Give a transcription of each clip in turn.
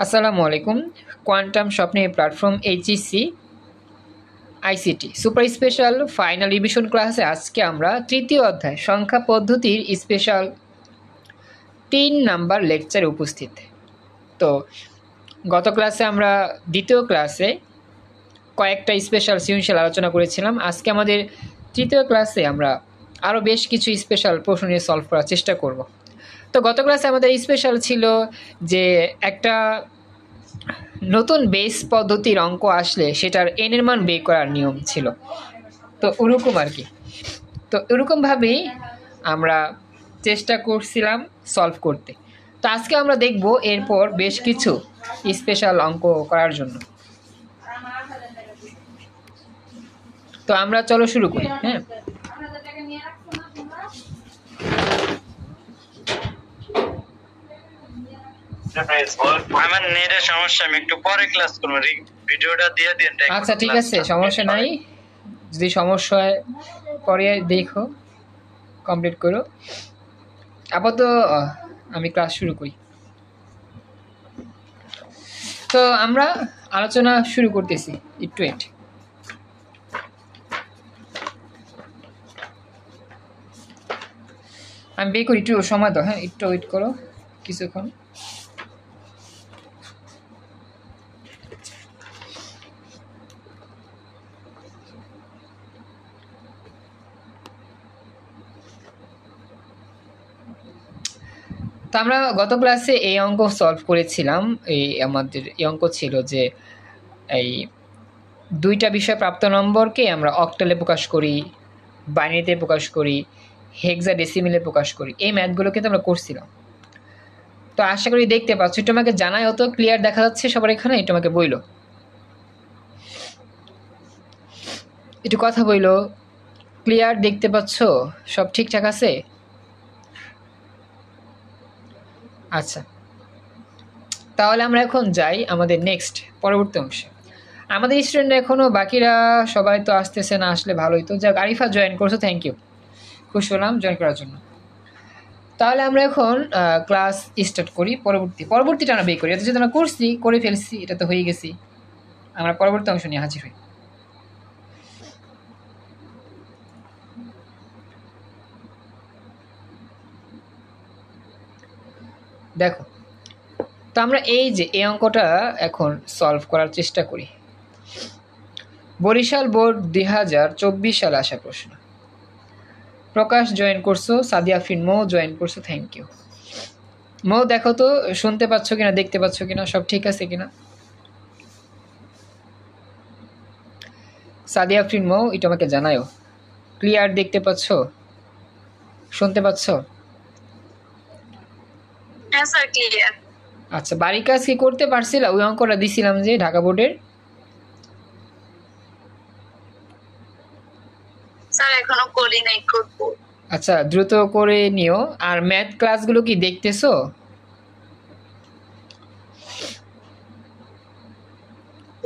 আসসালামু আলাইকুম। কোয়ান্টাম স্বপ্নে platform HEC ICT super special final revision ক্লাসে আজকে আমরা তৃতীয় অধ্যায় সংখ্যা পদ্ধতির স্পেশাল 3 নাম্বার লেকচারে উপস্থিত। তো গত ক্লাসে আমরা দ্বিতীয় ক্লাসে কয়েকটা স্পেশাল সৃজনশীল আলোচনা করেছিলাম। আজকে আমাদের তৃতীয় ক্লাসে আমরা আরও বেশ কিছু স্পেশাল প্রশ্ন নিয়ে সলভ করার চেষ্টা করব। তো গত ক্লাসে আমাদের স্পেশাল ছিল যে একটা নতুন বেস পদ্ধতির অঙ্ক আসলে সেটার এন এর মান বের করার নিয়ম ছিল। তো ওরকম আর কি। তো এরকমভাবেই আমরা চেষ্টা করছিলাম সলভ করতে। তো আজকে আমরা দেখব এরপর বেশ কিছু স্পেশাল অঙ্ক করার জন্য। তো আমরা চলো শুরু করি। হ্যাঁ, আমার নেটের সমস্যা, আমি একটু পরে ক্লাস করব, ভিডিওটা দিয়ে দিন। আচ্ছা ঠিক আছে, সমস্যা নাই। যদি সমস্যা হয় পরে দেখো, কমপ্লিট করো। আপাতত আমি ক্লাস শুরু করি। তো আমরা আলোচনা শুরু করতেছি। একটু ওয়েট। আমি বের করি, একটু সময় দাও। হ্যাঁ, একটু ওয়েট করো কিছুক্ষণ। তো আমরা গত ক্লাসে এই অঙ্ক সলভ করেছিলাম। আমাদের এই অঙ্ক ছিল যে এই দুইটা বিষয় প্রাপ্ত নম্বরকে আমরা অক্টালে প্রকাশ করি, বাইনারিতে প্রকাশ করি, হেক্সাডেসিমেলে প্রকাশ করি। এই ম্যাথগুলো কিন্তু আমরা করছিলাম। তো আশা করি দেখতে পাচ্ছ। একটু আমাকে জানাই, অত ক্লিয়ার দেখা যাচ্ছে সবার এখানে? একটু আমাকে বইলো, একটু কথা বইলো। ক্লিয়ার দেখতে পাচ্ছ? সব ঠিকঠাক আছে? আচ্ছা, তাহলে আমরা এখন যাই আমাদের নেক্সট পরবর্তী অংশে। আমাদের স্টুডেন্ট এখনও বাকিরা সবাই তো আসতেছে না, আসলে ভালোই। তো যাক, আরিফা জয়েন করছো, থ্যাংক ইউ, খুশি হলাম জয়েন করার জন্য। তাহলে আমরা এখন ক্লাস স্টার্ট করি। পরবর্তীটা আমরা বের করি। এটা যেহেতু আমরা করে ফেলছি, এটা তো হয়ে গেছি। আমরা পরবর্তী অংশ নিয়ে হাজির হই। দেখো, তো আমরা এই অঙ্কটা এখন সলভ করার চেষ্টা করি। বরিশাল বোর্ড 2024 সালে আসা প্রশ্ন। প্রকাশ জয়েন করছো, সাদিয়া ফিন মৌ জয়েন করছো, থ্যাংক ইউ। মৌ দেখো তো শুনতে পাচ্ছ কিনা, দেখতে পাচ্ছ কিনা, সব ঠিক আছে কিনা? সাদিয়া ফিন মৌ, এটা আমাকে জানায়ও। ক্লিয়ার দেখতে পাচ্ছ, শুনতে পাচ্ছ? হ্যাঁ স্যার, ক্লিয়ার। আচ্ছা, বাড়ির কাজ কি করতে পারছিল? ওই অঙ্কটা দিছিলাম যে ঢাকা বোর্ডের। স্যার এখনো করি নাই, করব। আচ্ছা, দ্রুত করে নিও। আর ম্যাথ ক্লাসগুলো কি দেখতেছো?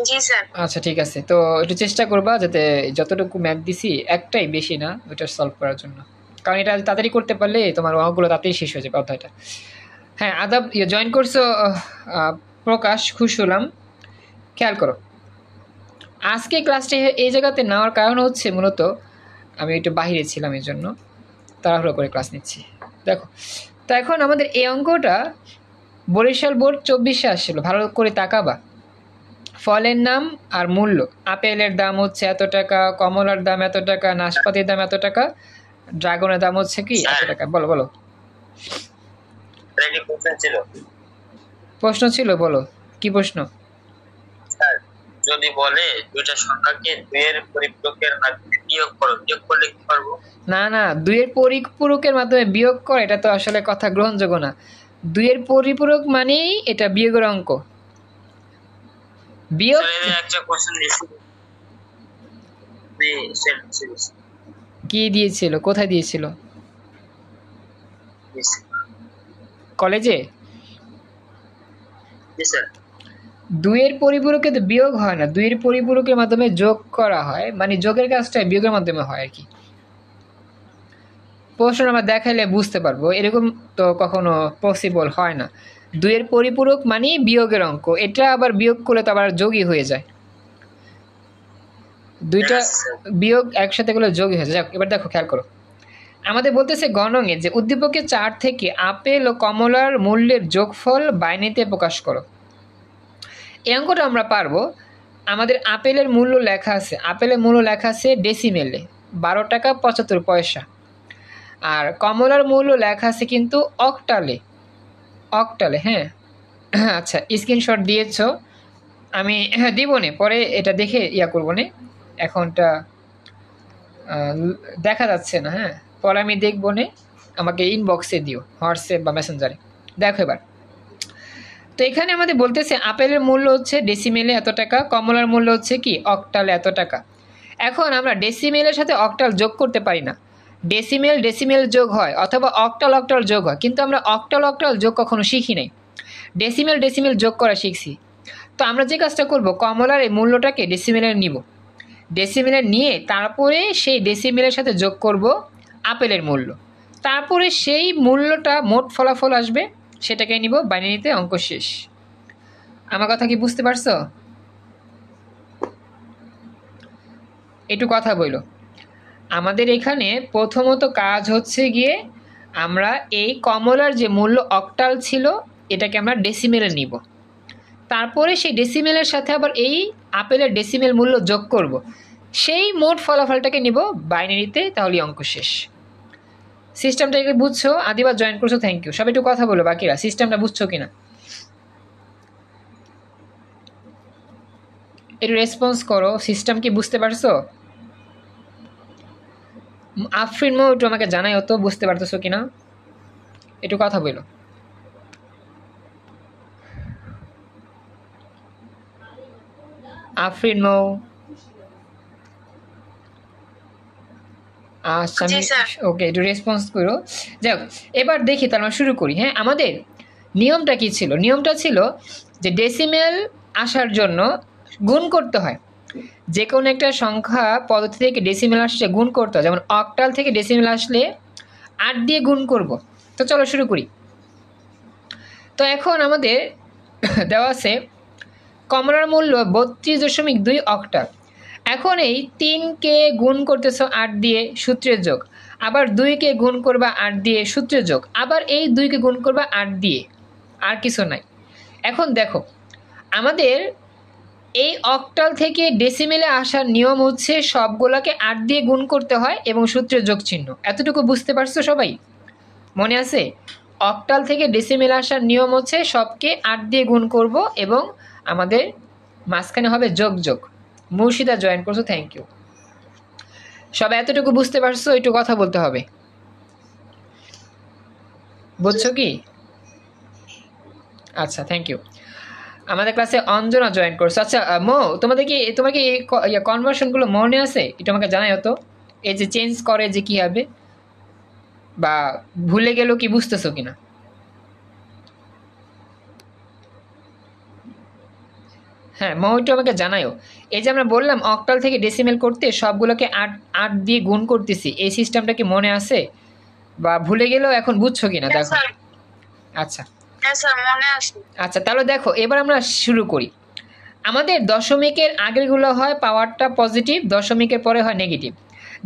জি স্যার। আচ্ছা ঠিক আছে, তো একটু চেষ্টা করবা যাতে যতটুকু ম্যাথ দিছি, একটাই বেশি না, ওইটা সলভ করার জন্য। কারণ এটা তাড়াতাড়ি করতে পারলে তোমার অঙ্কগুলো তাড়াতাড়ি শেষ হয়ে যাবে অধ্যায়টা। হ্যাঁ, আদাব জয়েন করছো প্রকাশ, খুশ হলাম। খেয়াল করো, আজকে ক্লাসটি এই জায়গাতে নেওয়ার কারণ হচ্ছে মূলত আমি একটু বাহিরে ছিলাম, এই জন্য তাড়াহুড়ো করে ক্লাস নিচ্ছি। দেখো, তো এখন আমাদের এই অঙ্কটা বরিশাল বোর্ড 24-এ আসছিল। ভালো করে তাকাবা। ফলের নাম আর মূল্য। আপেলের দাম হচ্ছে এত টাকা, কমলার দাম এত টাকা, নাশপাতির দাম এত টাকা, ড্রাগনের দাম হচ্ছে কি এত টাকা। বলো বলো, প্রশ্ন ছিল, বলো কি প্রশ্ন? স্যার, যদি বলে দুইটা সংখ্যাকে দুইয়ের পরিপূরকের মাধ্যমে বিয়োগ করো, বিয়োগ করলে কি পারবো? না না, দুইয়ের পরিপূরকের মাধ্যমে বিয়োগ কর, এটা তো আসলে কথা গ্রহণযোগ্য না। দুইয়ের পরিপূরক মানেই এটা বিয়োগের অঙ্ক। বিয়োগ একটা কোশ্চেন দিয়েছিল, কি দিয়েছিল? কোথায় দিয়েছিল? কলেজে? দুইয়ের পরিপূরকে তো বিয়োগ হয় না, দুইয়ের পরিপূরকের মাধ্যমে যোগ করা হয়, মানে যোগের কাজটা বিয়োগের মাধ্যমে হয় আর কি। প্রশ্ন আমরা দেখাইলে বুঝতে পারবো, এরকম তো কখনো পসিবল হয় না 2-এর পরিপূরক মানে বিয়োগের অঙ্ক, এটা আবার বিয়োগ করলে তো আবার যোগই হয়ে যায়, দুইটা বিয়োগ একসাথে করলে যোগই হয়ে যায়। যাক, এবার দেখো খেয়াল করো, আমাদের বলতেছে গণঙে যে উদ্দীপকের 4 থেকে আপেল ও কমলার মূল্যের যোগফল বাইনারিতে প্রকাশ করো। এই অঙ্কটা আমরা পারবো। আমাদের আপেলের মূল্য লেখা আছে, আপেলের মূল্য লেখা আছে ডেসিমেলে 12 টাকা 75 পয়সা, আর কমলার মূল্য লেখা আছে কিন্তু অক্টালে, অক্টালে। হ্যাঁ আচ্ছা, স্ক্রিনশট দিয়েছ, আমি দিব নে, পরে এটা দেখে ইয়া করবো নে, এখনটা দেখা যাচ্ছে না। হ্যাঁ, পরে আমি দেখবো নে, আমাকে ইনবক্সে দিও, হোয়াটসঅ্যাপ বা মেসেঞ্জারে। দেখো এবার, তো এখানে আমাদের বলতেছে আপেলের মূল্য হচ্ছে ডেসিমেলে এত টাকা, কমলার মূল্য হচ্ছে কি অক্টালে এত টাকা। এখন আমরা ডেসিমেলের সাথে অক্টাল যোগ করতে পারি না, ডেসিমেল ডেসিমেল যোগ হয় অথবা অক্টাল অক্টাল যোগ হয়, কিন্তু আমরা অক্টাল অক্টাল যোগ কখনো শিখি নাই, ডেসিমেল ডেসিমেল যোগ করা শিখছি। তো আমরা যে কাজটা করব, কমলার এই মূল্যটাকে ডেসিমেলে নিব, ডেসিমেলে নিয়ে তারপরে সেই ডেসিমেলের সাথে যোগ করব আপেলের মূল্য, তারপরে সেই মূল্যটা মোট ফলাফল আসবে, সেটাকে নিব বাইনারিতে, অঙ্ক শেষ। আমার কথা কি বুঝতে পারছো? একটু কথা বইল। আমাদের এখানে প্রথমত কাজ হচ্ছে গিয়ে আমরা এই কমলার যে মূল্য অক্টাল ছিল এটাকে আমরা ডেসিমেলে নিব, তারপরে সেই ডেসিমেলের সাথে আবার এই আপেলের ডেসিমেল মূল্য যোগ করব, সেই মোট ফলাফলটাকে নিব বাইনারিতে, তাহলে অঙ্ক শেষ। সিস্টেমটাকে বুঝছো? আদিবার জয়েন করছো, থ্যাংক ইউ। সবাই একটু কথা বলো, বাকিরা সিস্টেমটা বুঝছো কিনা একটু রেসপন্স করো, সিস্টেম কি বুঝতে পারছো? আফরিন মো একটু আমাকে জানাই হতো বুঝতে পারতেছো কিনা, একটু কথা বলো। আফরিন মো, আচ্ছা ওকে, একটু রেসপন্স করো। যাক, এবার দেখি, তার মানে শুরু করি। হ্যাঁ, আমাদের নিয়মটা কি ছিল? নিয়মটা ছিল যে ডেসিমেল আসার জন্য গুণ করতে হয়, যে কোনো একটা সংখ্যা পদ্ধতি থেকে ডেসিমেল আসলে গুণ করতে হয়, যেমন অক্টাল থেকে ডেসিমেল আসলে 8 দিয়ে গুণ করব। তো চলো শুরু করি। তো এখন আমাদের দেওয়া আছে কমলার মূল্য 32.2 অক্টাল। এখন এই 3কে গুণ করতেছো 8 দিয়ে, সূত্রের যোগ, আবার 2কে গুণ করবা 8 দিয়ে, সূত্রের যোগ, আবার এই 2কে গুণ করবা 8 দিয়ে, আর কিছু নাই। এখন দেখো, আমাদের এই অক্টাল থেকে ডেসিমেলে আসার নিয়ম হচ্ছে সবগুলোকে 8 দিয়ে গুণ করতে হয় এবং সূত্রের যোগ চিহ্ন। এতটুকু বুঝতে পারছো সবাই? মনে আছে? অক্টাল থেকে ডেসিমেলে আসার নিয়ম হচ্ছে সবকে 8 দিয়ে গুণ করব এবং আমাদের মাঝখানে হবে যোগ যোগ। মুর্শিদা জয়েন করছো, থ্যাংক ইউ। সবাই এতটুকু বুঝতে পারছো? একটু কথা বলতে হবে, বুঝছো কি? আচ্ছা, থ্যাংক ইউ। আমাদের ক্লাসে অঞ্জনা জয়েন করছো। আচ্ছা মো, তোমার কি কনভার্সনগুলো মনে আছে? একটু আমাকে জানাই হতো, এই যে চেঞ্জ করে যে কি হবে, বা ভুলে গেল কি, বুঝতেছো কিনা? হ্যাঁ মো, একটু আমাকে জানাইও। এই যে আমরা বললাম অক্টাল থেকে ডেসিমেল করতে সবগুলোকে 8 দিয়ে গুণ করতেছি, এই সিস্টেমটা কি মনে আছে বা ভুলে গেলেও এখন বুঝছো কিনা দেখো। আচ্ছা আচ্ছা, তাহলে দেখো এবার আমরা শুরু করি। আমাদের দশমিকের আগেরগুলো হয় পাওয়ারটা পজিটিভ, দশমিকের পরে হয় নেগেটিভ।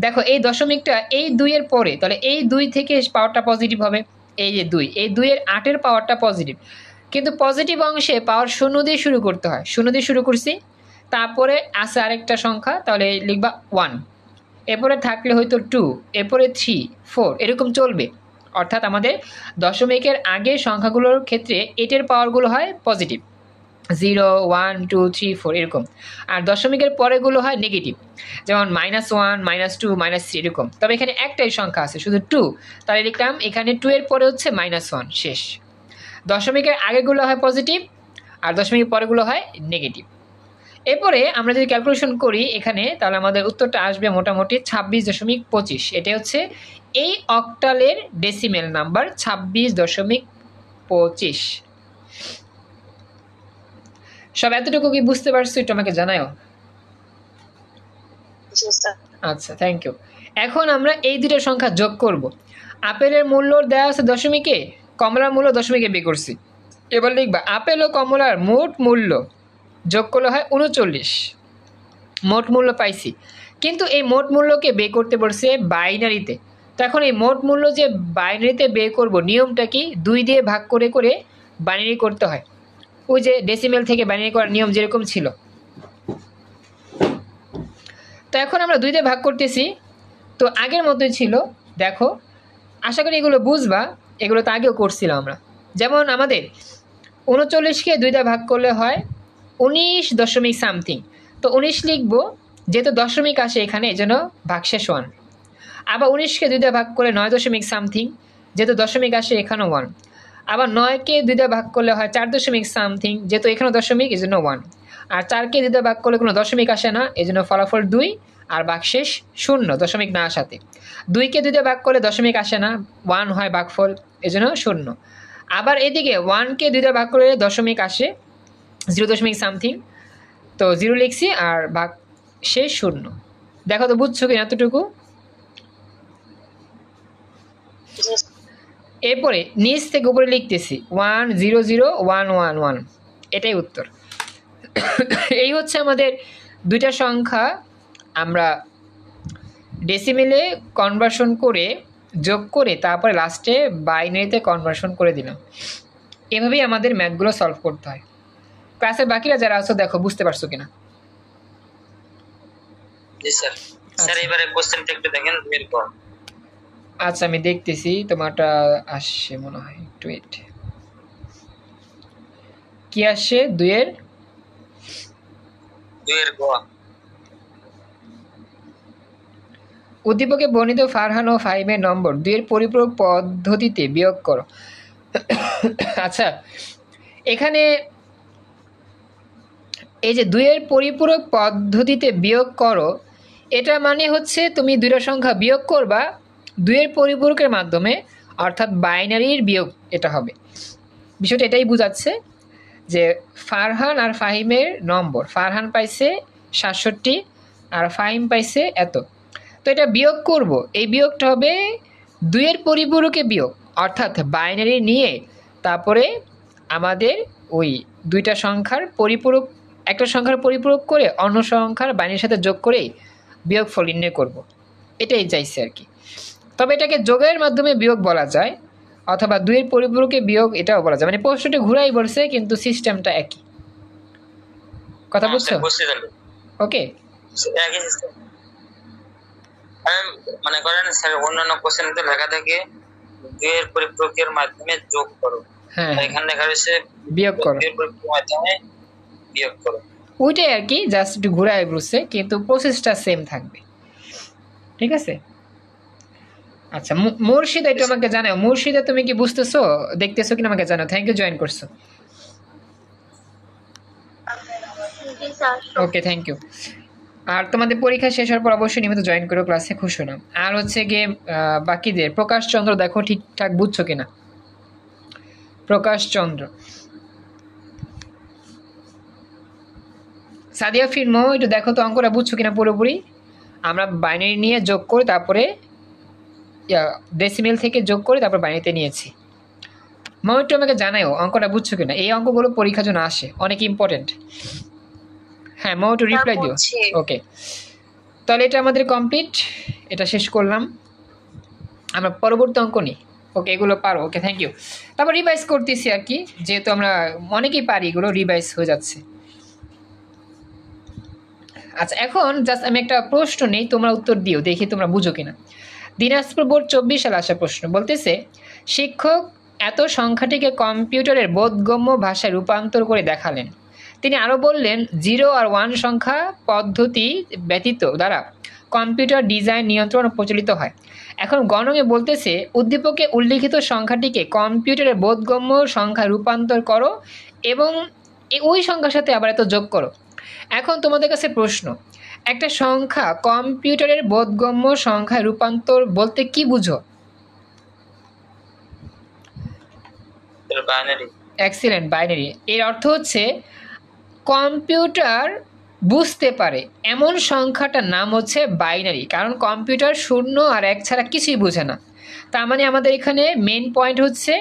দেখো এই দশমিকটা এই 2-এর পরে, তাহলে এই 2 থেকে পাওয়ারটা পজিটিভ হবে, এই যে 2, এই 2-এর 8-এর পাওয়ারটা পজিটিভ, কিন্তু পজিটিভ অংশে পাওয়ার 0 দিয়ে শুরু করতে হয়, 0 দিয়ে শুরু করছি, তারপরে আছে আরেকটা সংখ্যা, তাহলে লিখবা 1, এরপরে থাকলে হয়তো 2, এরপরে 3, 4, এরকম চলবে। অর্থাৎ আমাদের দশমিকের আগে সংখ্যাগুলোর ক্ষেত্রে 8-এর পাওয়ারগুলো হয় পজিটিভ, 0, 1, 2, 3, 4 এরকম, আর দশমিকের পরেগুলো হয় নেগেটিভ, যেমন -1, -2, -3 এরকম। তবে এখানে একটাই সংখ্যা আছে, শুধু 2, তাহলে লিখলাম এখানে 2 এর পরে হচ্ছে -1, শেষ। দশমিকের আগেগুলো হয় পজিটিভ আর দশমিকের পরেগুলো হয় নেগেটিভ। এরপরে আমরা যদি ক্যালকুলেশন করি এখানে, তাহলে আমাদের উত্তরটা আসবে মোটামুটি 26.25। এটা হচ্ছে এই অক্টালের ডেসিমেল নাম্বার 26.25। সব এতটুকু কি বুঝতে পারছো? একটু আমাকে জানাও। আচ্ছা, থ্যাংক ইউ। এখন আমরা এই দুটো সংখ্যা যোগ করব। আপেলের মূল্য দেওয়া আছে দশমিকে, কমলার মূল্য দশমিকে বের করছি, এবার লিখবা আপেল ও কমলার মোট মূল্য যোগ করলে হয় 39। মোট মূল্য পাইছি, কিন্তু এই মোট মূল্যকে বের করতে বলছে বাইনারিতে। তো এখন এই মোট মূল্য যে বাইনারিতে বের করব, নিয়মটা কি? 2 দিয়ে ভাগ করে করে বাইনারি করতে হয়। ওই যে ডেসিমেল থেকে বাইনারি করার নিয়ম যেরকম ছিল। তো এখন আমরা 2 দিয়ে ভাগ করতেছি, তো আগের মতোই ছিল। দেখো, আশা করি এগুলো বুঝবা, এগুলো তো আগেও করছিলাম আমরা। যেমন আমাদের 39কে 2 দিয়ে ভাগ করলে হয় 19 দশমিক সামথিং। তো 19 লিখবো, যেহেতু দশমিক আসে এখানে, এই জন্য ভাগশেষ 1। আবার 19কে 2 দিয়ে ভাগ করলে 9 দশমিক সামথিং, যেহেতু দশমিক আসে এখানেও 1। আবার 9কে 2 দিয়ে ভাগ করলে হয় 4 দশমিক সামথিং, যেহেতু এখানেও দশমিক, এই জন্য 1। আর 4কে 2 দিয়ে ভাগ করলে কোনো দশমিক আসে না, এই জন্য ফলাফল 2, আর ভাগশেষ 0, দশমিক না আসাতে। 2কে 2 দিয়ে ভাগ করলে দশমিক আসে না, 1 হয় ভাগফল, এই জন্য 0। আবার এদিকে 1কে 2 দিয়ে ভাগ করলে দশমিক আসে, 0 দশমিক সামথিং, তো 0 লিখছি, আর ভাগশেষ 0। দেখো তো বুঝছো কিনা এতটুকু? এরপরে নিচ থেকে উপরে লিখতেছি 1 0 0 1 1 1, এটাই উত্তর। এই হচ্ছে আমাদের 2টা সংখ্যা আমরা ডেসিমেলে কনভার্সন করে যোগ করে তারপরে লাস্টে বাইনারিতে কনভার্সন করে দিলাম। এভাবেই আমাদের ম্যাথগুলো সলভ করতে হয়। ক্লাসের বাকিরা যারা আছো দেখো বুঝতে পারছো কিনা। জি স্যার। স্যার এবারে কোশ্চেনটা একটু দেখেন, বের করুন। আচ্ছা আমি দেখতেছি, তোমারটা আসছে মনে হয়, একটু ওয়েট। কি আসছে? 2 এর গ। উদ্দীপকে বর্ণিত ফারহান ও ফাহিমের নম্বর 2 এর পরিপূরক পদ্ধতিতে বিয়োগ করো। আচ্ছা, এখানে এই যে 2 এর পরিপূরক পদ্ধতিতে বিয়োগ করো, এটা মানে হচ্ছে তুমি 2টা সংখ্যা বিয়োগ করবা 2 এর পরিপূরকের মাধ্যমে, অর্থাৎ বাইনারির বিয়োগ এটা হবে। বিষয়টা এটাই বোঝাচ্ছে যে ফারহান আর ফাহিমের নম্বর, ফারহান পাইছে 67 আর ফাহিম পাইছে এত। তো এটা বিয়োগ করব, এই বিয়োগটা হবে 2 এর পরিপূরকে বিয়োগ, অর্থাৎ বাইনারি নিয়ে তারপরে আমাদের ওই 2টা সংখ্যার পরিপূরক, একটা সংখ্যার পরিপূরক করে অন্য সংখ্যার বাইনারির সাথে যোগ করে বিয়োগফল নির্ণয় করব। এটাই চাইছে আর কি। তবে এটাকে যোগের মাধ্যমে বিয়োগ বলা যায়, অথবা 2 এর পরিপূরকে বিয়োগ এটাও বলা যায়। মানে প্রশ্নটি ঘুরাই বলছে, কিন্তু সিস্টেমটা একই। কথা বুঝছো? ওকে। একই সিস্টেম। মনে করেন স্যার অন্যান্য কোশ্চেনতে লেখা থাকে 2 এর পরিপূরকের মাধ্যমে যোগ করো, হ্যাঁ, এখানে লেখা রয়েছে বিয়োগ করো। 2 এর পরিপূরকের মাধ্যমে বিয়োগ করো। ওইটাই আর কি, জাস্ট একটু ঘুরাই বলছে, কিন্তু প্রসেসটা সেম থাকবে। ঠিক আছে। আচ্ছা মুর্শিদা, একটু আমাকে জানাও, মুর্শিদা তুমি কি বুঝতেছো, দেখতেছো কিনা আমাকে জানাও। থ্যাংক ইউ, জয়েন করছো। ওকে, থ্যাংক ইউ। আর তোমাদের পরীক্ষা শেষ হওয়ার পর অবশ্যই নিয়মিত জয়েন করো ক্লাসে, খুশি হলাম। আর হচ্ছে গিয়ে বাকিদের প্রকাশ চন্দ্র, দেখো ঠিকঠাক বুঝছো কিনা। প্রকাশ চন্দ্র, সাদিয়া ফিরমো, একটু দেখো তো অঙ্কটা বুঝছো কিনা পুরোপুরি। আমরা বাইনারি নিয়ে যোগ করে তারপরে ডেসিমেল থেকে যোগ করে তারপর বাইনারিতে নিয়েছি। মা একটু আমাকে জানাও অঙ্কটা বুঝছো কিনা। এই অঙ্কগুলো পরীক্ষার জন্য আসে, অনেক ইম্পর্টেন্ট। হ্যাঁ মা একটু রিপ্লাই দিও। ওকে, তাহলে এটা আমাদের কমপ্লিট, এটা শেষ করলাম। আমরা পরবর্তী অঙ্ক নিই। ওকে, এগুলো পারো। ওকে, থ্যাংক ইউ। তারপর রিভাইজ করতেছি আর কি, যেহেতু আমরা অনেকেই পারি, এগুলো রিভাইজ হয়ে যাচ্ছে। আচ্ছা, এখন জাস্ট আমি একটা প্রশ্ন নেই, তোমরা উত্তর দিও, দেখি তোমরা বুঝো কিনা। দিনাজপুর বোর্ড 24 সালে আসা প্রশ্ন, বলতেছে শিক্ষক এত সংখ্যাটিকে কম্পিউটারের বোধগম্য ভাষায় রূপান্তর করে দেখালেন। তিনি আরও বললেন 0 আর 1 সংখ্যা পদ্ধতি ব্যতীত দ্বারা কম্পিউটার ডিজাইন নিয়ন্ত্রণ প্রচলিত হয়। এখন গণকে বলতেছে উদ্দীপকে উল্লিখিত সংখ্যাটিকে কম্পিউটারের বোধগম্য সংখ্যায় রূপান্তর করো এবং ওই সংখ্যার সাথে আবার এত যোগ করো। এখন তোমাদের কাছে প্রশ্ন, একটা সংখ্যা কম্পিউটারের বোধগম্য সংখ্যায় রূপান্তর বলতে কি বুঝো? Excellent, binary. এর অর্থ হচ্ছে কম্পিউটার বুঝতে পারে এমন সংখ্যাটার নাম হচ্ছে বাইনারি, কারণ কম্পিউটার 0 আর 1 ছাড়া কিছুই বোঝে না। তার মানে আমাদের এখানে মেন পয়েন্ট হচ্ছে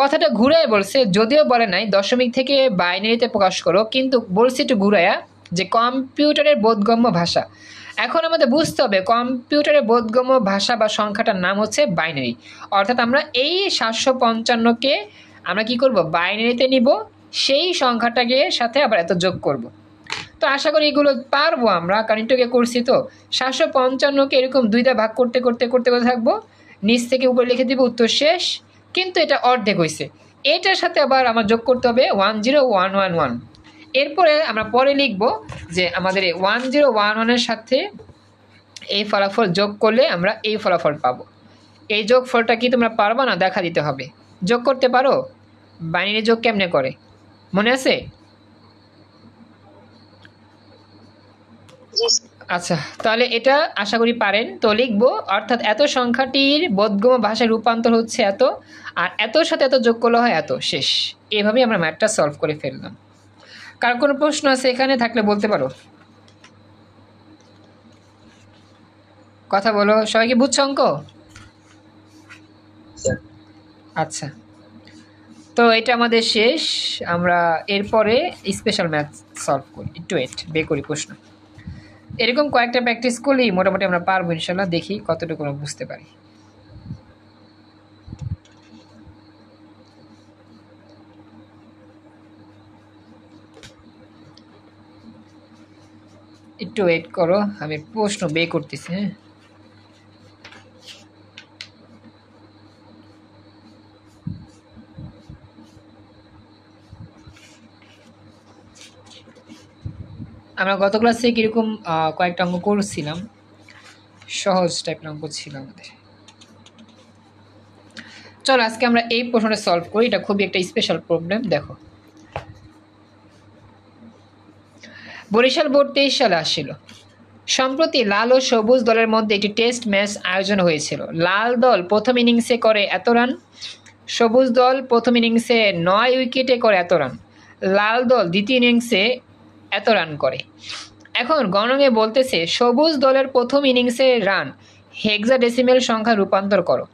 কথাটা ঘুরায় বলছে, যদিও বলে নাই দশমিক থেকে বাইনারিতে প্রকাশ করো, কিন্তু বলছে একটু ঘুরাইয়া যে কম্পিউটারের বোধগম্য ভাষা। এখন আমাদের বুঝতে হবে কম্পিউটারের বোধগম্য ভাষা বা সংখ্যাটার নাম হচ্ছে বাইনারি। অর্থাৎ আমরা এই 755কে আমরা কি করব, বাইনারিতে নিব, সেই সংখ্যাটাকে সাথে আবার এত যোগ করব। তো আশা করি এগুলো পারবো আমরা, কারণ এটাকে করছি। তো 755কে এরকম দুইটা ভাগ করতে করতে করতে করতে থাকবো, নিচ থেকে উপরে লিখে দিব উত্তর শেষ। কিন্তু এটা অর্ধেক হয়েছে, এটার সাথে আবার আমার যোগ করতে হবে 10111। এরপরে আমরা পরে লিখব যে আমাদের এই 1011-এর সাথে এই ফলাফল যোগ করলে আমরা এই ফলাফল পাবো। এই যোগফলটা কি তোমরা পারবা না? দেখা দিতে হবে। যোগ করতে পারো? বাইনারি যোগ কেমনে করে মনে আছে? জি আচ্ছা, তাহলে এটা আশা করি পারেন। তো লিখবো, অর্থাৎ এত সংখ্যাটির বোধগম্য ভাষায় রূপান্তর হচ্ছে এত, আর এতর সাথে এত যোগ করলে হয় এত, শেষ। এভাবেই আমরা ম্যাথটা সলভ করে ফেললাম। কার কোনো প্রশ্ন আছে এখানে? থাকলে বলতে পারো, কথা বলো। সবাই কি বুঝছো অঙ্ক? আচ্ছা, তো এটা আমাদের শেষ। আমরা এরপরে স্পেশাল ম্যাথ সলভ করি। একটু বের করি প্রশ্ন। এরকম কয়েকটা প্র্যাকটিস করলেই মোটামুটি আমরা পারবো ইনশাল্লাহ। দেখি কতটুকু আমরা বুঝতে পারি। একটু ওয়েট করো, আমি প্রশ্ন বের করতেছি। হ্যাঁ, আমরা গত ক্লাসে কিরকম কয়েকটা অঙ্ক করছিলাম, সহজ টাইপের অঙ্ক ছিল আমাদের। চলো আজকে আমরা এই প্রশ্নটা সলভ করি। এটা খুবই একটা স্পেশাল প্রবলেম। দেখো, বরিশাল বোর্ড 23 সালে আসছিল। সম্প্রতি লাল ও সবুজ দলের মধ্যে একটি টেস্ট ম্যাচ আয়োজন হয়েছিল। লাল দল প্রথম ইনিংসে করে এত রান, সবুজ দল প্রথম ইনিংসে 9 উইকেটে করে এত রান, লাল দল দ্বিতীয় ইনিংসে এত রান করে। এখন গণকে বলতেছে সবুজ দলের প্রথম ইনিংসে রান হেক্সাডেসিমেল সংখ্যা রূপান্তর করো।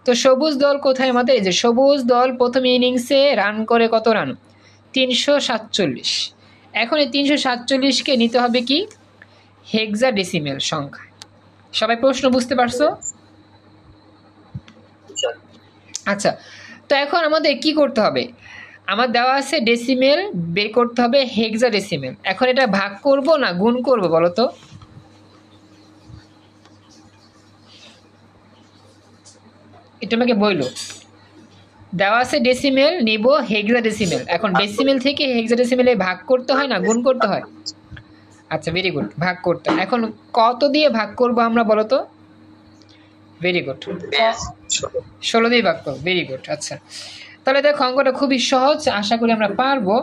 তো সবুজ দল কোথায় আমাদের? এই যে সবুজ দল প্রথম ইনিংসে রান করে কত রান? 347। এখন এই 347কে নিতে হবে কি হেক্সাডেসিমেল সংখ্যা। সবাই প্রশ্ন বুঝতে পারছো? আচ্ছা, তো এখন আমাদের কি করতে হবে? আমার দেওয়া আছে ডেসিমেল, বের করতে হবে হেক্সাডেসিমেল। এখন এটা ভাগ করব না গুণ করব বলো তো? এটা আমাকে বইলো। দেওয়া আছে ডেসিমেল, নিব হেক্সাডেসিমেল। এখন ডেসিমেল থেকে হেক্সাডেসিমেলে ভাগ করতে হয় না গুণ করতে হয়? আচ্ছা, ভেরি গুড, ভাগ করতে। এখন কত দিয়ে ভাগ করব আমরা বলো তো? ভেরি গুড, 16 দিয়ে ভাগ করবো। Very good. আচ্ছা, তাহলে দেখো অঙ্কটা খুবই সহজ, আশা করি আমরা পারবো।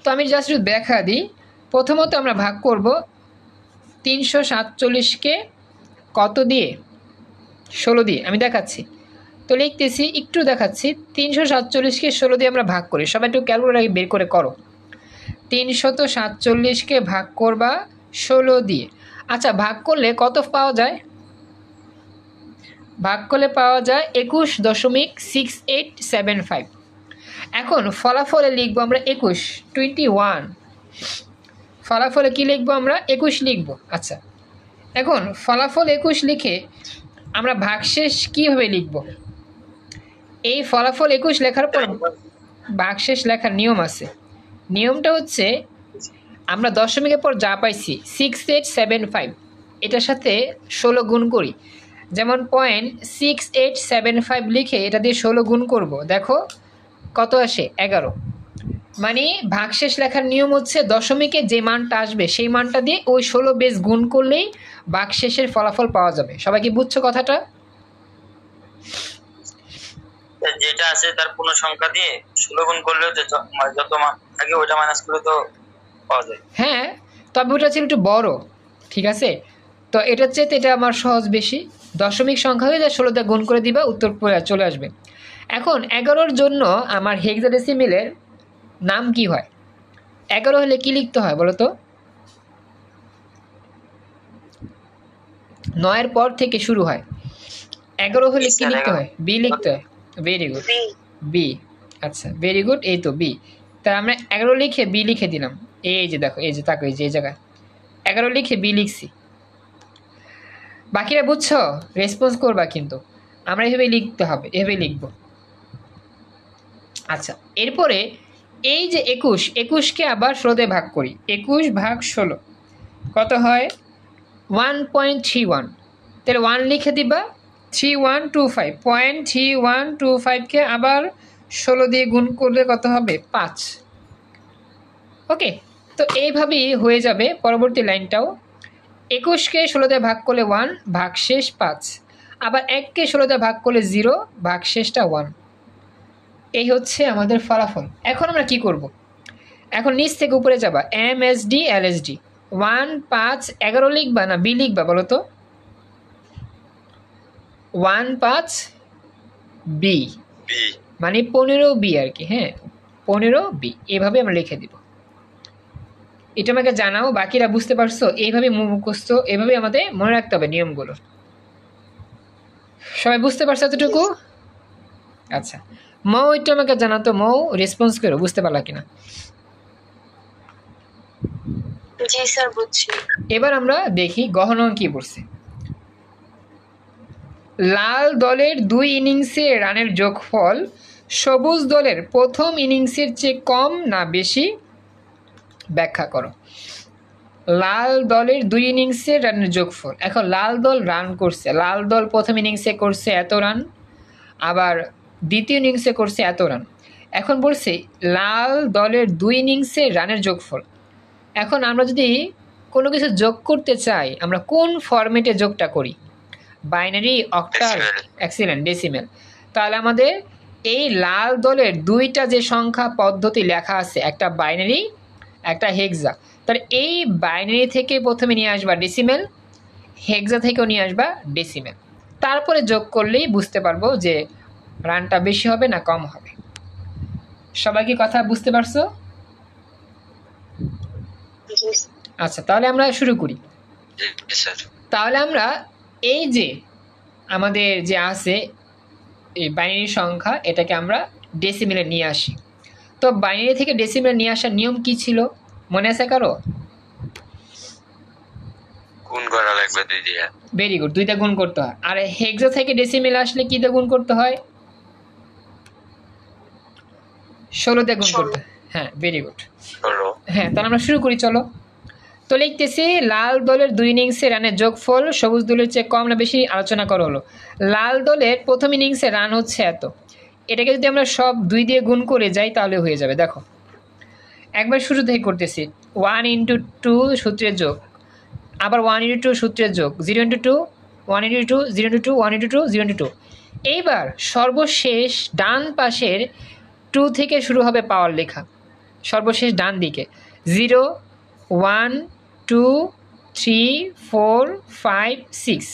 তো আমি জাস্ট একটু দেখা দিই। প্রথমত আমরা ভাগ করব 347কে কত দিয়ে? 16 দিয়ে। আমি দেখাচ্ছি, তো লিখতেছি, একটু দেখাচ্ছি। 347কে 16 দিয়ে আমরা ভাগ করি। সবাই একটু ক্যালকুলেটর বের করে করো। 347কে ভাগ করবা 16 দিয়ে। আচ্ছা, ভাগ করলে কত পাওয়া যায়? ভাগ করলে পাওয়া যায় 21.6875। এখন ফলাফলে লিখবো আমরা 21। ফলাফলে কি লিখবো আমরা? 21 লিখবো। আচ্ছা, এখন ফলাফল 21 লিখে আমরা ভাগশেষ কিভাবে লিখব? এই ফলাফল 21 লেখার পর ভাগশেষ লেখার নিয়ম আছে। নিয়মটা হচ্ছে আমরা দশমিকের পর যা পাইছি 6875 এটার সাথে 16 গুণ করি। যেমন 0.6875 লিখে এটা দিয়ে 16 গুণ করব। দেখো কত আসে? 11। মানে ভাগশেষ লেখার নিয়ম হচ্ছে দশমিকে যে মানটা আসবে সেই মানটা দিয়ে ওই 16 বেস গুণ করলেই ভাগশেষের ফলাফল পাওয়া যাবে। সবাই কি বুঝছো কথাটা? যেটা আছে তার পূর্ণ সংখ্যা দিয়ে 16 গুণ করলে যত মান থাকে ওটা মাইনাস করলে তো পাওয়া যায়। হ্যাঁ, তবে ওটা ছিল একটু বড়, ঠিক আছে। তো এটার চেয়ে এটা আমার সহজ বেশি। দশমিক সংখ্যা হয়ে যায় 16 দিয়ে গুণ করে দিবা, উত্তর চলে আসবে। এখন 11-র জন্য আমার হেক্সাডেসিমেলের নাম কি হয়? 11 হলে কি লিখতে হয় বলো তো? 9-এর পর থেকে শুরু হয়। 11 হলে কি লিখতে হয়? বি লিখতে হয়। Very good, B. বি। আচ্ছা ভেরি গুড, এই তো বি। তা আমরা 11 লিখে বি লিখে দিলাম। এই যে দেখো, এই যে তাকো, এই যে এই জায়গায় 11 লিখে বি লিখছি। বাকিরা বুঝছো? রেসপন্স করবা কিন্তু, আমরা এভাবে লিখতে হবে, এভাবে লিখব। আচ্ছা এরপরে এই যে 21কে আবার 16 দিয়ে ভাগ করি। 21 ভাগ 16 কত হয়? 1.31। তাহলে 1 লিখে দিবা, 3125, 0.3125কে আবার 16 দিয়ে গুণ করলে কত হবে? 5। ওকে, তো এইভাবেই হয়ে যাবে পরবর্তী লাইনটাও। 21কে 16 দিয়ে ভাগ করলে 1, ভাগশেষ 5। আবার 1কে 16 দিয়ে ভাগ করলে 0, ভাগশেষটা 1। এই হচ্ছে আমাদের ফলাফল। এখন আমরা কি করব? এখন নিচ থেকে উপরে যাবা, MSD LSD। 1, 5, 11 লিখবা না বি লিখবা বলো তো? 1, 5 বি, মানে 15 বি আর কি। হ্যাঁ 15 বি, এভাবে আমরা লিখে দিব। এটা আমাকে জানাও বাকিরা বুঝতে পারছো? এইভাবে মুখস্থ, এভাবে আমাদের মনে রাখতে হবে নিয়মগুলো। সবাই বুঝতে পারছো এতটুকু? আচ্ছা মৌ একটু আমাকে জানাতো, মৌ রেসপন্স করো, বুঝতে পারলা কিনা? জি স্যার বুঝছি। এবার আমরা দেখি গহন কি পড়ছে। লাল দলের 2 ইনিংসে রানের যোগফল সবুজ দলের প্রথম ইনিংসের চেয়ে কম না বেশি, ব্যাখ্যা করো। লাল দলের 2 ইনিংসে রানের যোগফল। এখন লাল দল রান করছে, লাল দল প্রথম ইনিংসে করছে এত রান, আবার দ্বিতীয় ইনিংসে করছে এত রান। এখন বলছে লাল দলের 2 ইনিংসে রানের যোগফল। এখন আমরা যদি কোনো কিছু যোগ করতে চাই, আমরা কোন ফরম্যাটে যোগটা করি? Binary, octal, excellent, decimal. তাহলে আমাদের এই লাল দলের 2টা যে সংখ্যা পদ্ধতি লেখা আছে, একটা বাইনারি একটা হেক্সা। তাহলে এই বাইনারি থেকে প্রথমে নিয়ে আসবা ডেসিমেল, হেক্সা থেকেও নিয়ে আসবা ডেসিমেল, তারপরে যোগ করলেই বুঝতে পারবো যে রানটা বেশি হবে না কম হবে। সবাই কি কথা বুঝতে পারছো? আচ্ছা তাহলে আমরা শুরু করি। তাহলে আমরা এই যে আমাদের যে আছে এই বাইনারি সংখ্যা, এটাকে আমরা ডেসিমেলে নিয়ে আসি। তো বাইনারি থেকে ডেসিমেলে নিয়ে আসার নিয়ম কি ছিল মনে আছে কারো? গুণ করা লাগবে 2 দিয়ে। ভেরি গুড, 2 দিয়ে গুণ করতে হয়। আর হেক্সা থেকে ডেসিমেলে আসলে কি দিয়ে গুণ করতে হয়? 16 দিয়ে গুণ করতে হয়। হ্যাঁ ভেরি গুড। হ্যাঁ তাহলে আমরা শুরু করি, চলো। তো লিখতেছি লাল দলের 2 ইনিংসে রানের যোগফল সবুজ দলের চেয়ে কম না বেশি আলোচনা করা হলো। লাল দলের প্রথম ইনিংসে রান হচ্ছে এত, এটাকে যদি আমরা সব 2 দিয়ে গুণ করে যাই তাহলে হয়ে যাবে। দেখো একবার শুরু থেকে করতেছি, 1 × 2 সূত্রের যোগ, আবার 1 × 2 সূত্রের যোগ, 0 × 2, 1 × 2, 0 × 2, 1 × 2, 0 × 2। এইবার সর্বশেষ ডান পাশের 2 থেকে শুরু হবে পাওয়ার লেখা, সর্বশেষ ডান দিকে 0, 1, 2, 3, 4, 5, 6।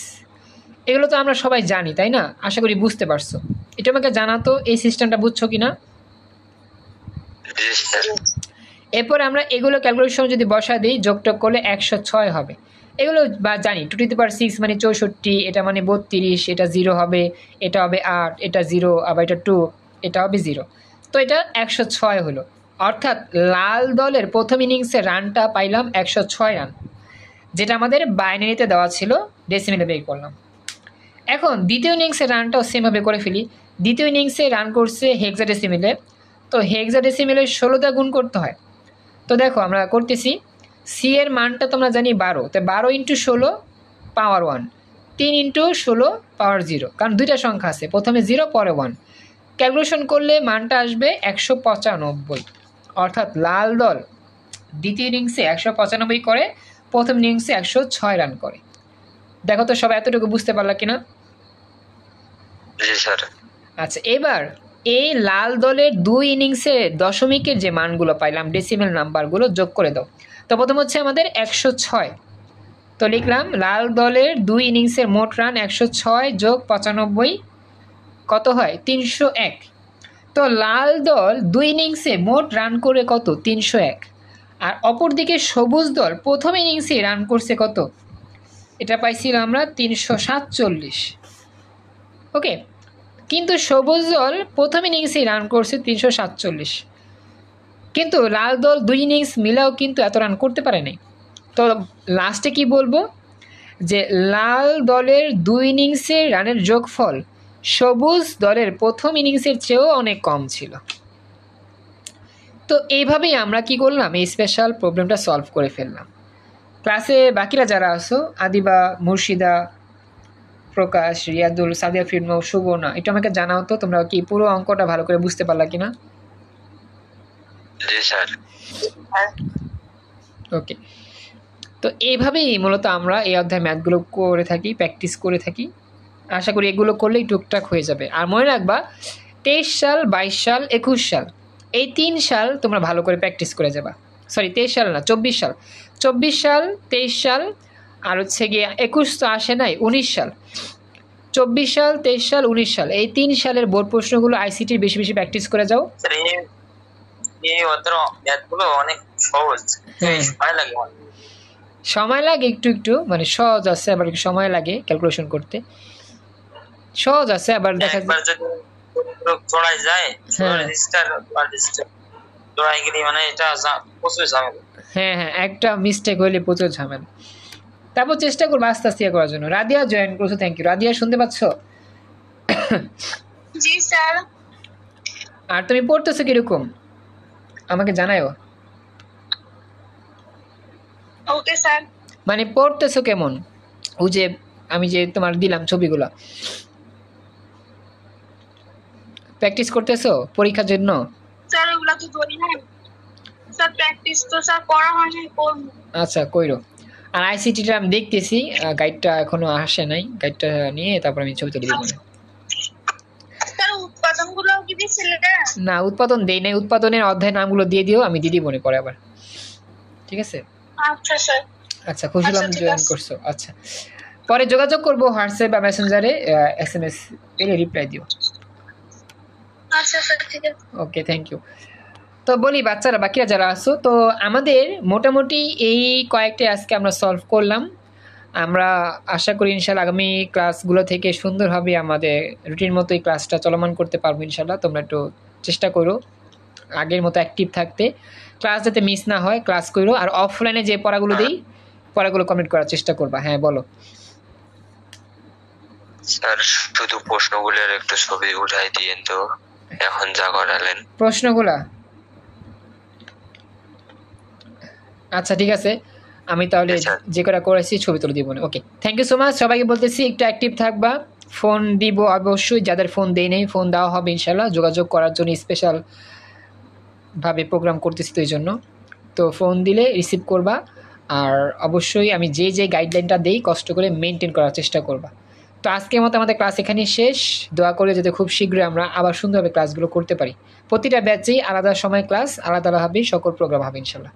এগুলো তো আমরা সবাই জানি তাই না? আশা করি বুঝতে পারছো। এটা আমাকে জানাতো এই সিস্টেমটা বুঝছো কিনা। এরপর আমরা এগুলো ক্যালকুলেশন যদি বসা দিই, যোগটোগ করলে 106 হবে। এগুলো বা জানি 2⁶ মানে 64, এটা মানে 32, এটা 0 হবে, এটা হবে 8, এটা 0, আবার এটা 2, এটা হবে 0। তো এটা 106 হলো। অর্থাৎ লাল দলের প্রথম ইনিংসে রানটা পাইলাম 106 রান, যেটা আমাদের বাইনারিতে দেওয়া ছিল, ডেসিমেলে বের করলাম। এখন দ্বিতীয় ইনিংসে রানটাও সেমভাবে করে ফেলি। দ্বিতীয় ইনিংসে রান করছে হেক্সা ডেসিমেলে, তো হেক্সা ডেসিমেলে 16 দিয়ে গুণ করতে হয়। তো দেখো আমরা করতেছি, সি এর মানটা তোমরা জানি 12, তো 12 × 16 পাওয়ার 1, 3 × 16 পাওয়ার 0, কারণ 2টা সংখ্যা আছে, প্রথমে 0 পরে 1। ক্যালকুলেশন করলে মানটা আসবে 195। অর্থাৎ লাল দল দ্বিতীয় ইনিংসে 195 করে, প্রথম ইনিংসে 106 রান করে। দেখো তো সবাই এতটুকু বুঝতে পারলা কিনা? আচ্ছা এবার এই লাল দলের 2 ইনিংসে দশমিকের যে মানগুলো পাইলাম, ডেসিমেল নাম্বারগুলো যোগ করে দাও। তো প্রথম হচ্ছে আমাদের 106, তো লিখলাম লাল দলের 2 ইনিংসের মোট রান 106 যোগ 95 কত হয়? 301। তো লাল দল 2 ইনিংসে মোট রান করে কত? 301। আর অপরদিকে সবুজ দল প্রথম ইনিংসে রান করছে কত? এটা পাইছিলাম আমরা 347। ওকে, কিন্তু সবুজ দল প্রথম ইনিংসেই রান করছে 347, কিন্তু লাল দল 2 ইনিংস মিলাও কিন্তু এত রান করতে পারে নাই। তো লাস্টে কি বলবো যে লাল দলের 2 ইনিংসের রানের যোগফল সবুজ দলের প্রথম ইনিংসের চেয়েও অনেক কম ছিল। তো এইভাবেই আমরা কি করলাম, এই স্পেশাল প্রবলেমটা সলভ করে ফেললাম। ক্লাসে বাকিরা যারা আসো, আদিবা, মুর্শিদা, প্রকাশ, রিয়াদুল, সাদিয়া, ফিরমৌ, সুবর্ণা, এটা আমাকে জানাও তো তোমরা কি পুরো অঙ্কটা ভালো করে বুঝতে পারলা কিনা? জি স্যার। ওকে, তো এইভাবেই মূলত আমরা এই অধ্যায় ম্যাথগুলো করে থাকি, প্র্যাকটিস করে থাকি। আশা করি এগুলো করলেই টুকটাক হয়ে যাবে। আর মনে রাখবা 23 সাল, 22 সাল, 21 সাল, এই 3 সাল তোমরা ভালো করে প্র্যাকটিস করে যাবা। সরি 23 সাল না, 24 সাল, 24 সাল, 23 সাল, আর হচ্ছে গিয়ে 21 তো আসে নাই, 19 সাল, 24 সাল, 23 সাল, 19 সাল, এই 3 সালের বোর্ড প্রশ্নগুলো আইসিটির বেশি বেশি প্র্যাকটিস করে যাও। স্যার এই অধ্যায় ম্যাথগুলো অনেক সহজ, হ্যাঁ, সময় লাগে অনেক। সময় লাগে একটু একটু, মানে সহজ আছে আবার একটু সময় লাগে ক্যালকুলেশন করতে, সহজ আছে আবার দেখা একবার যদি জোড়ায় যায়, হ্যাঁ। রেজিস্টার বা রেজিস্টার জোড়ায় গেলে মানে এটা প্রচুর ঝামেলা। হ্যাঁ হ্যাঁ, একটা মিস্টেক হইলে প্রচুর ঝামেলা। তারপর চেষ্টা করবো আস্তে আস্তে করার জন্য। রাদিয়া জয়েন করছো, থ্যাংক ইউ। রাদিয়া শুনতে পাচ্ছ? জি স্যার। আর তুমি পড়তেছো কিরকম আমাকে জানাও। Okay sir. মানে পড়তেছো কেমন, ও যে আমি যে তোমার দিলাম ছবিগুলো প্র্যাকটিস করতেছো পরীক্ষার জন্য? স্যার ওগুলা তো ধরি না স্যার, প্র্যাকটিস তো স্যার করা হয় না, করব। আচ্ছা কইরো। আর আইসিটিটা আমি দেখতেছি, গাইডটা এখনো আসে নাই, গাইডটা নিয়ে তারপর আমি ছবি তুলে দিব। স্যার উৎপাদনগুলো কি দিছিলেন? না উৎপাদন দেই নাই, উৎপাদনের অধ্যায় নামগুলো দিয়ে দিও, আমি দিদি মনে পড়ে আবার। ঠিক আছে? আচ্ছা স্যার। আচ্ছা খুশি হলাম আচ্ছা, ঠিক জয়েন আছে। করছো। আচ্ছা পরে যোগাযোগ করবো হোয়াটসঅ্যাপ বা মেসেঞ্জারে, SMS পেলে রিপ্লাই দিও। আচ্ছা স্যার, ঠিক আছে। ওকে, থ্যাংক ইউ। তো বলি বাচ্চারা বাকিরা যারা আসো, তো আমাদের মোটামুটি এই কয়েকটা আজকে আমরা সলভ করলাম। আমরা আশা করি ইনশাল্লাহ আগামী ক্লাসগুলো থেকে সুন্দরভাবে আমাদের রুটিন মতো এই ক্লাসটা চলমান করতে পারবো ইনশাল্লাহ। তোমরা একটু চেষ্টা করো আগের মতো অ্যাক্টিভ থাকতে, ক্লাস যাতে মিস না হয় ক্লাস করো। আর অফলাইনে যে পড়াগুলো দিই পড়াগুলো কমপ্লিট করার চেষ্টা করবা। হ্যাঁ বলো। স্যার শুধু প্রশ্নগুলোর একটু ছবি উঠাই দিয়েন তো, এখন যা করালেন প্রশ্নগুলা? আচ্ছা ঠিক আছে, আমি তাহলে আচ্ছা। যে কটা করেছি ছবি তুলে দিব। ওকে, থ্যাংক ইউ সো মাচ। সবাইকে বলতেছি একটু অ্যাক্টিভ থাকবা, ফোন দিব অবশ্যই, যাদের ফোন দেই নেই ফোন দেওয়া হবে ইনশাল্লাহ, যোগাযোগ করার জন্য স্পেশাল ভাবে প্রোগ্রাম করতেছি তো এই জন্য। তো ফোন দিলে রিসিভ করবা, আর অবশ্যই আমি যে যে গাইডলাইনটা দেই কষ্ট করে মেনটেন করার চেষ্টা করবা। তো আজকের মতো আমাদের ক্লাস এখানেই শেষ। দোয়া করে যাতে খুব শীঘ্রই আমরা আবার সুন্দরভাবে ক্লাসগুলো করতে পারি। প্রতিটা ব্যাচেই আলাদা সময় ক্লাস, আলাদাভাবেই সকল প্রোগ্রাম হবে ইনশাল্লাহ।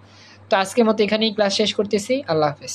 তো আজকের মতো এখানেই ক্লাস শেষ করতেছি। আল্লাহ হাফেজ।